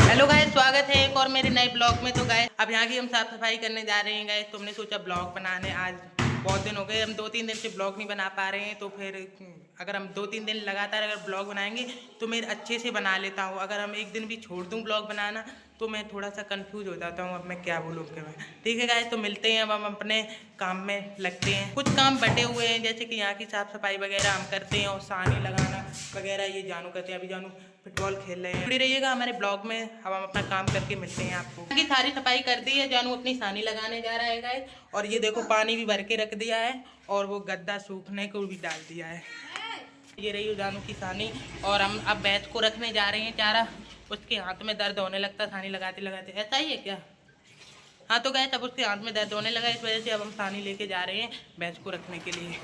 Hello guys, स्वागत है एक और मेरे नए ब्लॉग में। तो गाइस अब यहाँ की हम साफ सफाई करने जा रहे हैं गाइस। तो हमने सोचा ब्लॉग बनाने, आज बहुत दिन हो गए, हम 2-3 दिन से ब्लॉग नहीं बना पा रहे हैं। तो फिर अगर हम 2-3 दिन लगातार अगर ब्लॉग बनाएंगे तो मैं अच्छे से बना लेता हूँ। अगर हम एक दिन भी छोड़ दूँ ब्लॉग बनाना तो मैं थोड़ा सा कंफ्यूज हो जाता हूँ, अब मैं क्या बोलूँ उसके में। ठीक है गाइस, तो मिलते हैं, अब हम अपने काम में लगते हैं। कुछ काम बटे हुए हैं, जैसे कि यहाँ की साफ सफाई वगैरह हम करते हैं और सानी लगाना वगैरह ये जानू करते हैं। अभी जानू फुटबॉल खेल रहे हैं। जुड़े रहिएगा हमारे ब्लॉग में, अब हम अपना काम करके मिलते हैं आपको। की सारी सफाई कर दी है, जानू अपनी सानी लगाने जा रहा है गाइस। और ये देखो पानी भी भर के रख दिया है और वो गद्दा सूखने को भी डाल दिया है। ये रही जानू की सानी। और हम अब भैंस को रखने जा रहे हैं चारा। उसके हाथ में दर्द होने लगता सानी लगाते लगाते, ऐसा ही है क्या? हाँ तो गए, तब उसके हाथ में दर्द होने लगा, इस वजह से अब हम सानी लेके जा रहे हैं भैंस को रखने के लिए।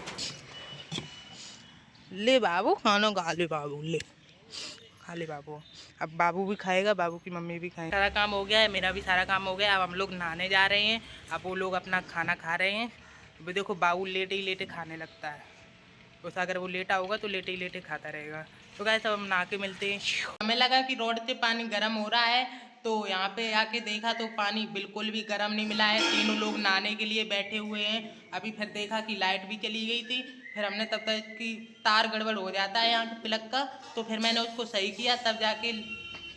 ले बाबू खाना खा ले, बाबू ले खा ले बाबू। अब बाबू भी खाएगा, बाबू की मम्मी भी खाएगी। सारा काम हो गया है, मेरा भी सारा काम हो गया है। अब हम लोग नहाने जा रहे हैं। अब वो लोग अपना खाना खा रहे हैं। अभी देखो बाबू लेटे ही लेटे खाने लगता है। उस अगर वो लेटा होगा तो लेटे ही लेटे खाता रहेगा। तो गाइस अब हम नहा के मिलते हैं। हमें लगा कि रोड से पानी गर्म हो रहा है, तो यहाँ पे आके देखा तो पानी बिल्कुल भी गर्म नहीं मिला है। तीनों लोग नहाने के लिए बैठे हुए हैं। अभी फिर देखा कि लाइट भी चली गई थी। फिर हमने तब तक कि तार गड़बड़ हो जाता है यहाँ के प्लग का, तो फिर मैंने उसको सही किया, तब जाके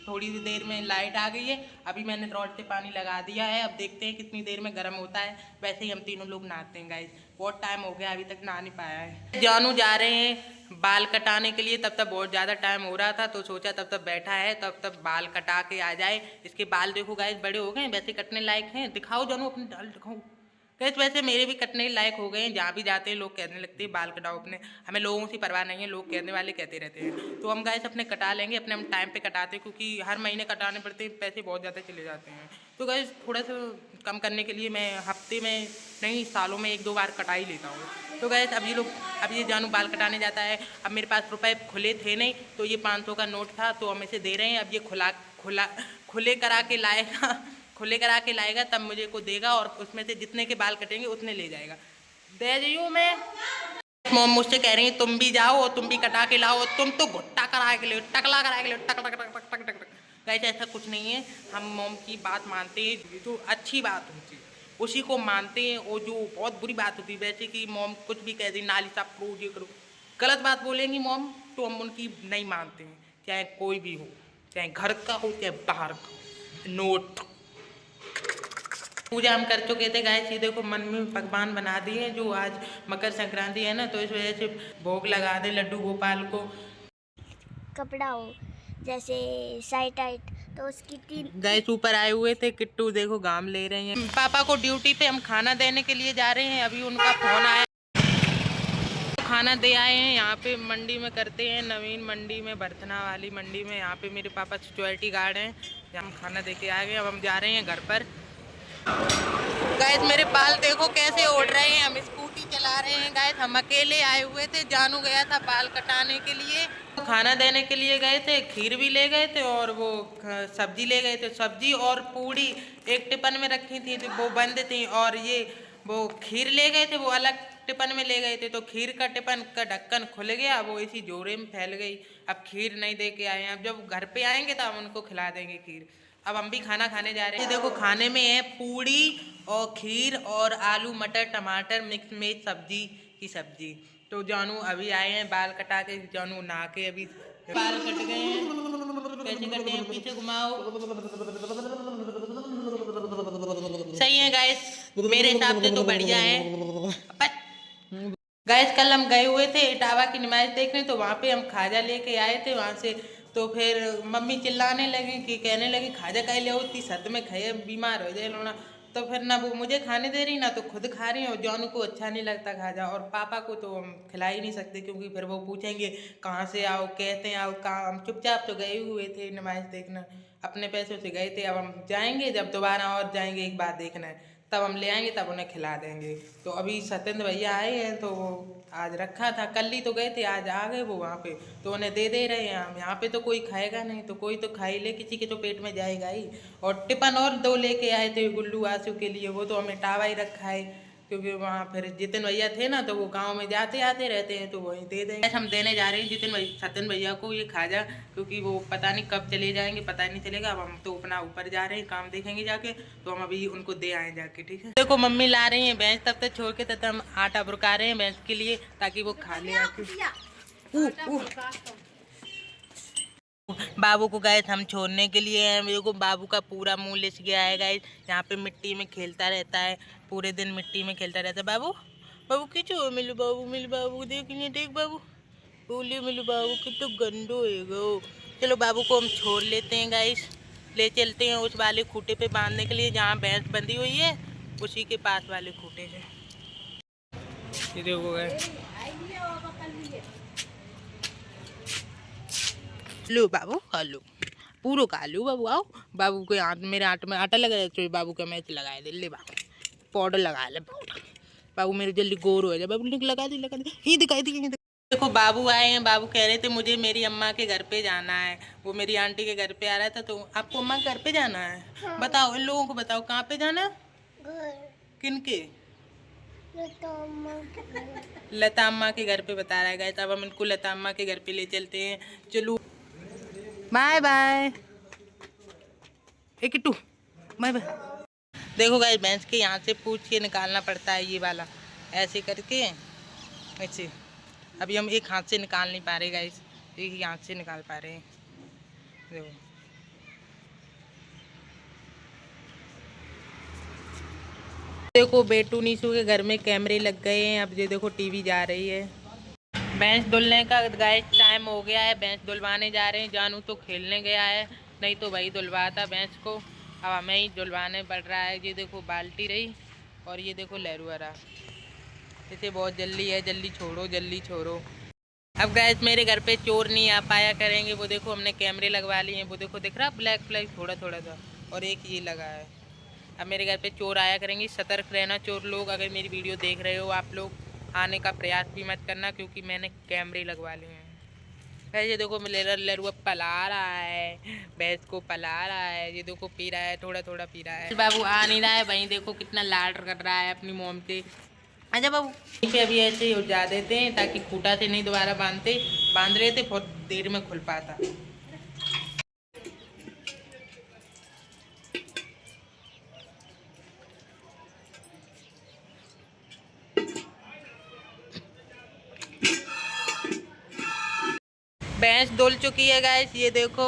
थोड़ी देर में लाइट आ गई है। अभी मैंने रॉड से पानी लगा दिया है, अब देखते हैं कितनी देर में गर्म होता है। वैसे ही हम तीनों लोग नहाते हैं गाइस। बहुत टाइम हो गया, अभी तक नहा नहीं पाया है। जानू जा रहे हैं बाल कटाने के लिए, तब तक बहुत ज़्यादा टाइम हो रहा था तो सोचा तब तक बैठा है, तब तक बाल कटा के आ जाए। इसके बाल देखो गाइस बड़े हो गए, वैसे कटने लायक हैं। दिखाओ जानू अपने बाल दिखाओ गाइस। वैसे मेरे भी कटने लायक हो गए हैं, जहाँ भी जाते हैं लोग कहने लगते हैं बाल कटाओ अपने। हमें लोगों से परवाह नहीं है, लोग कहने वाले कहते रहते हैं। तो हम गाइस अपने कटा लेंगे, अपने हम टाइम पे कटाते हैं, क्योंकि हर महीने कटाने पड़ते हैं, पैसे बहुत ज़्यादा चले जाते हैं। तो गाइस थोड़ा सा कम करने के लिए मैं हफ्ते में नहीं, सालों में 1-2 बार कटा ही लेता हूँ। तो गाइस अब ये जानू बाल कटाने जाता है। अब मेरे पास रुपए खुले थे नहीं, तो ये 500 का नोट था तो हम इसे दे रहे हैं। अब ये खुले करा के लाएगा, खुले करा के लाएगा तब मुझे को देगा, और उसमें से जितने के बाल कटेंगे उतने ले जाएगा। दे रही हूँ मैं। मोम मुझसे कह रही है तुम भी जाओ और तुम भी कटा के लाओ, तुम तो घुट्टा करा के ले, टकला करा के ले, टक टक टक टक टक टक। गाइस ऐसा कुछ नहीं है, हम मोम की बात मानते हैं, जो अच्छी बात होती है उसी को मानते हैं, और जो बहुत बुरी बात होती है, वैसे कि मोम कुछ भी कह दी, नाली साफ करो, ये करो, गलत बात बोलेंगी मोम तो हम उनकी नहीं मानते हैं। चाहे कोई भी हो, चाहे घर का हो चाहे बाहर का हो। नोट पूजा हम कर चुके थे गाइस। ये देखो मन में पकवान बना दिए, जो आज मकर संक्रांति है ना, तो इस वजह से भोग लगा दे लड्डू गोपाल को। कपड़ा हो जैसे साइट टाइट, तो उसकी 3 गैस ऊपर आए हुए थे, किट्टू देखो गाम ले रहे हैं। पापा को ड्यूटी पे हम खाना देने के लिए जा रहे हैं, अभी उनका फोन आया, खाना दे आए हैं। यहाँ पे मंडी में करते हैं, नवीन मंडी में, बर्थना वाली मंडी में। यहाँ पे मेरे पापा सिक्योरिटी गार्ड हैं, हम खाना दे के आ गए। अब हम जा रहे हैं घर पर। गाइस मेरे बाल देखो कैसे उड़ रहे हैं, हम स्कूटी चला रहे हैं गाइस। हम अकेले आए हुए थे, जानू गया था बाल कटाने के लिए, खाना देने के लिए गए थे, खीर भी ले गए थे और वो सब्जी ले गए थे। सब्जी और पूड़ी एक टिफिन में रखी थी तो वो बंद थी, और ये वो खीर ले गए थे वो अलग टिफिन में ले गए थे। तो खीर का टिफिन का ढक्कन खुल गया, वो इसी जोरे में फैल गई। अब खीर नहीं दे के आए हैं, अब जब घर पे आएंगे तो हम उनको खिला देंगे खीर। अब हम भी खाना खाने जा रहे हैं। देखो खाने में है पूड़ी और खीर और आलू मटर टमाटर मिक्स में सब्जी की सब्जी। तो जानू अभी आए हैं बाल कटा के, जानू नहा के अभी बाल कट गए हैं। कैसे कटे हैं, पीछे घुमाओ। सही है गाइस, मेरे हिसाब से तो बढ़िया है। गाइस कल हम गए हुए थे इटावा की नुमाइश देखने, तो वहाँ पे हम खाजा लेके आए थे वहाँ से। तो फिर मम्मी चिल्लाने लगी कि कहने लगी खाजा खाई ले होती सत में खाए बीमार हो जाए लोना। तो फिर ना वो मुझे खाने दे रही ना तो खुद खा रही, और जानू को अच्छा नहीं लगता खाजा, और पापा को तो हम खिला ही नहीं सकते क्योंकि फिर वो पूछेंगे कहाँ से आओ, कहते हैं आओ कहाँ। हम चुपचाप तो गए हुए थे नुमाइश देखना, अपने पैसों से गए थे। अब हम जाएंगे जब दोबारा और जाएंगे एक बार देखना है, तब हम ले आएंगे, तब उन्हें खिला देंगे। तो अभी सत्येंद्र भैया आए हैं, तो वो आज रखा था, कल ही तो गए थे, आज आ गए वो वहाँ पे, तो उन्हें दे रहे हैं हम। यहाँ पे तो कोई खाएगा नहीं, तो कोई तो खा ही ले, किसी के तो पेट में जाएगा ही। और टिफिन और 2 लेके आए थे गुल्लू आंसू के लिए, वो तो हमें टावा ही रखा है। क्योंकि वहाँ फिर जितिन भैया थे ना, तो वो गांव में जाते आते रहते हैं, तो वहीं दे देंगे। हम देने जा रहे हैं सचिन भैया को ये खाजा, क्योंकि वो पता नहीं कब चले जाएंगे, पता नहीं चलेगा। अब हम तो अपना ऊपर जा रहे हैं, काम देखेंगे जाके, तो हम अभी उनको दे आए जाके, ठीक है। देखो मम्मी ला रही है भैंस, तब तक छोड़ के तब तक हम आटा बुरका रहे हैं भैंस के लिए, ताकि वो खा ले आके। बाबू को गए हम छोड़ने के लिए हैं। मेरे को बाबू का पूरा मुंह लिस गया है गाइस। यहाँ पे मिट्टी में खेलता रहता है, पूरे दिन मिट्टी में खेलता रहता है। बाबू बाबू खींचो, मिलू बाबू देखिए, देख बाबू बोले मिलू बाबू की तो गंदो है गो। चलो बाबू को हम छोड़ लेते हैं गाइस, ले चलते हैं उस वाले खूटे पे बांधने के लिए, जहाँ भैंस बंधी हुई है उसी के पास वाले खूटे से। ये देखो गाइस, लो बाबू खा लो, पूरा खा लो बाबू। आओ बाबू के हाथ, मेरे हाथ में आटा लगा है, तो बाबू का मैच लगाए दे, ले बाबू पाउडर लगा ले पाउडर। बाबू मेरे जल्दी गोर हो जाए, बाबू लगा दे लगा दे, ये दिखाई दी। देखो बाबू आए हैं, बाबू कह रहे थे मुझे मेरी अम्मा के घर पे जाना है, वो मेरी आंटी के घर पे आ रहा था। तो आपको अम्मा के घर पे जाना है? हाँ। बताओ इन लोगों को बताओ कहाँ पे जाना है? किनके? लता अम्मा के घर पे बता रहा है गाइस। अब हम इनको लता अम्मा के घर पे ले चलते हैं। चलो bye bye Kittu, bye bye. देखो गाइस, भैंस के यहाँ से पूछ के निकालना पड़ता है, ये वाला ऐसे करके, ऐसे। अभी हम एक हाथ से निकाल नहीं पा रहे गाइस, एक ही हाथ से निकाल पा रहे हैं। देखो देखो बेटू नीशू के घर में कैमरे लग गए हैं। अब ये देखो टीवी जा रही है। भैंस धुलने का गाइस टाइम हो गया है, भैंस धुलवाने जा रहे हैं। जानू तो खेलने गया है, नहीं तो भाई धुलवाता भैंस को। अब हमें ही धुलवाने पड़ रहा है। ये देखो बाल्टी रही, और ये देखो लहरुआरा, इसे बहुत जल्दी है, जल्दी छोड़ो जल्दी छोड़ो। अब गाइस मेरे घर पे चोर नहीं आ पाया करेंगे। वो देखो हमने कैमरे लगवा लिए हैं, वो देखो दिख रहा ब्लैक फ्लैग थोड़ा थोड़ा सा, और एक ये लगा है। अब मेरे घर पे चोर आया करेंगे, सतर्क रहना चोर लोग। अगर मेरी वीडियो देख रहे हो आप लोग, आने का प्रयास भी मत करना, क्योंकि मैंने कैमरे लगवा लिए हैं। ये देखो लरुआ पला रहा है, भैंस को पला रहा है। ये देखो पी रहा है, थोड़ा थोड़ा पी रहा है। बाबू आ नहीं रहा है, वहीं देखो कितना लाड कर रहा है अपनी मोम से। अच्छा बाबू पे अभी ऐसे ही उठा देते हैं, ताकि खूटा से नहीं दोबारा बांध रहे थे, बहुत देर में खुल पाता। भैंस धुल चुकी है गाइस। ये देखो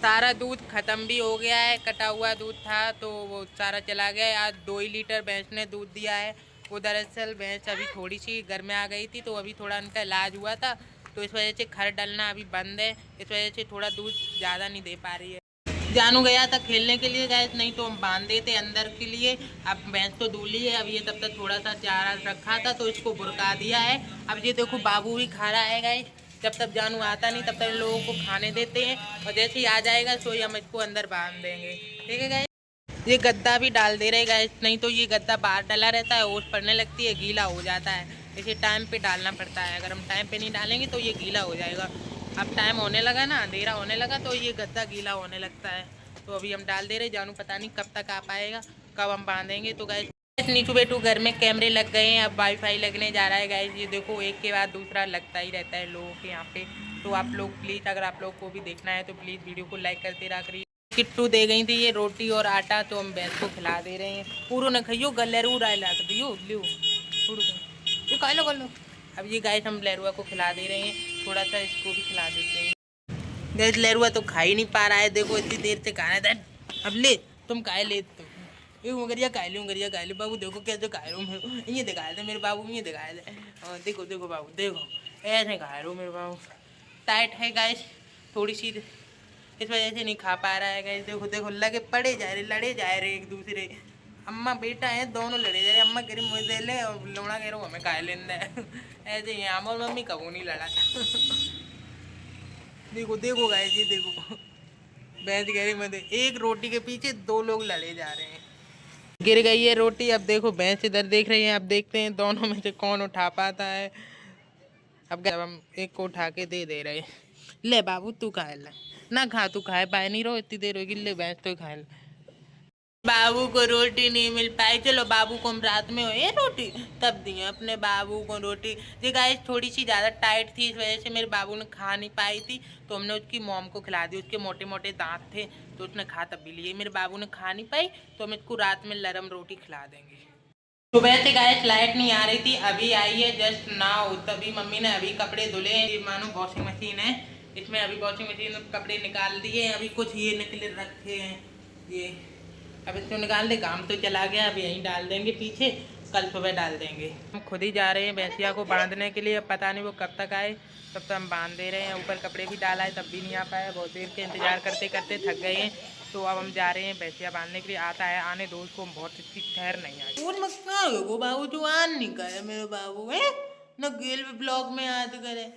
सारा दूध ख़त्म भी हो गया है, कटा हुआ दूध था तो वो सारा चला गया है। आज 2 ही लीटर भैंस ने दूध दिया है। वो दरअसल भैंस अभी थोड़ी सी घर में आ गई थी, तो अभी थोड़ा उनका इलाज हुआ था, तो इस वजह से खर डलना अभी बंद है। इस वजह से थोड़ा दूध ज़्यादा नहीं दे पा रही है। जानू गया था खेलने के लिए गैस, नहीं तो हम बांध देते अंदर के लिए। अब भैंस तो दूली है, अब ये तब तक थोड़ा सा चारा रखा था तो इसको बुरका दिया है। अब ये देखो बाबू भी खा रहा है गाइस। जब तक जानू आता नहीं तब तक इन लोगों को खाने देते हैं, और जैसे ही आ जाएगा तो हम इसको अंदर बांध देंगे, ठीक है गाइस। ये गद्दा भी डाल दे रहे गाइस, नहीं तो ये गद्दा बाहर डला रहता है, ओस पड़ने लगती है, गीला हो जाता है। इसे टाइम पे डालना पड़ता है, अगर हम टाइम पे नहीं डालेंगे तो ये गीला हो जाएगा। अब टाइम होने लगा ना, अंधेरा होने लगा, तो ये गद्दा गीला होने लगता है। तो अभी हम डाल दे रहे। जानू पता नहीं कब तक आ पाएगा, कब हम बांधेंगे। तो गाइस नीचू बेटू घर में कैमरे लग गए हैं, अब वाईफाई लगने जा रहा है गाइस। ये देखो एक के बाद दूसरा लगता ही रहता है लोगों के यहाँ पे। तो आप लोग प्लीज़, अगर आप लोग को भी देखना है तो प्लीज़ वीडियो को लाइक करते रहा करिए। किट्टू दे गई थी ये रोटी और आटा, तो हम भैंस को खिला दे रहे हैं। पूरा न खाइयो, गलेरू राय ला दियो लियो, ये खा लो कर लो। अब ये गाइस हम लहरुआ को खिला दे रहे हैं, थोड़ा सा इसको भी खिला देते हैं। गैस लहरुआ तो खा ही नहीं पा रहा है, देखो इतनी देर से खाना था। अब ले तुम खाए ले, तो ये उंगरिया खा ले बाबू। देखो कैसे खा रहे हो मेरे, ये दिखाए थे मेरे बाबू, ये दिखाए थे। देखो देखो बाबू देखो, ऐसे खा रहे हो मेरे बाबू। टाइट है गैस थोड़ी सी, इस वजह से नहीं खा पा रहा है गैस। देखो देखो लगे पड़े जा रहे, लड़े जा रहे एक दूसरे। अम्मा बेटा है, दोनों लड़े जा रहे। अम्मा कह रही मुझे दे ले, और लौड़ा कह रहा हूँ हमें खा लेना है। ऐसे ही हम और मम्मी कबू नहीं लड़ा। देखो देखो गाइस, ये देखो भैंस कह रही मैं, एक रोटी के पीछे 2 लोग लड़े जा रहे हैं। गिर गई है रोटी। अब देखो भैंस इधर देख रही है, अब देखते हैं दोनों में से कौन उठा पाता है। अब हम एक को उठा के दे रहे। ले बाबू तू खा ले, ना खा तू खाए पाए नहीं रहो, इतनी देर होगी, ले भैंस तो खा ले। बाबू को रोटी नहीं मिल पाई, चलो बाबू को हम रात में हुए रोटी तब दिए अपने बाबू को रोटी। ये गाइस थोड़ी सी ज़्यादा टाइट थी, इस वजह से मेरे बाबू ने खा नहीं पाई थी, तो हमने उसकी मॉम को खिला दी। उसके मोटे मोटे दांत थे तो उसने खा तब भी लिए। मेरे बाबू ने खा नहीं पाई तो हम इसको रात में नरम रोटी खिला देंगे। सुबह से गाइस लाइट नहीं आ रही थी, अभी आई है जस्ट नाउ। तभी मम्मी ने अभी कपड़े धुले। ये मानो वॉशिंग मशीन है, इसमें अभी वॉशिंग मशीन में कपड़े निकाल दिए। अभी कुछ ये निकले रखे हैं, ये अब इसको निकाल दे। काम तो चला गया, अब यहीं डाल देंगे पीछे, कल सुबह डाल देंगे। हम खुद ही जा रहे हैं भैंसिया को बांधने के लिए, अब पता नहीं वो कब तक आए, तब तक हम बांध दे रहे हैं। ऊपर कपड़े भी डाला है तब भी नहीं आ पाया, बहुत देर के इंतजार करते करते थक गए हैं। तो अब हम जा रहे हैं भैंसिया बांधने के लिए। आता है आने दो उसको, बहुत इसकी ठहर नहीं आई। और मत बाबू जो आन नहीं करे मेरे बाबू है न, गेल ब्लॉग में याद करे।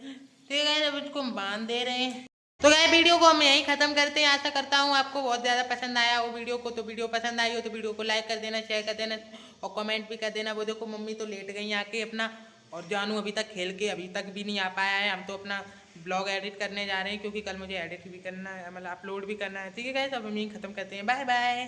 ठीक है, अब उसको हम बांध दे रहे हैं। तो गाइस वीडियो को हम यहीं खत्म करते हैं। आशा करता हूँ आपको बहुत ज़्यादा पसंद आया हो वीडियो को। तो वीडियो पसंद आई हो तो वीडियो को लाइक कर देना, शेयर कर देना और कमेंट भी कर देना। वो देखो मम्मी तो लेट गई आके अपना, और जानू अभी तक खेल के अभी तक भी नहीं आ पाया है। हम तो अपना ब्लॉग एडिट करने जा रहे हैं क्योंकि कल मुझे एडिट भी करना है, मतलब अपलोड भी करना है। ठीक है गाइस, अब हम यहीं खत्म करते हैं। Bye bye.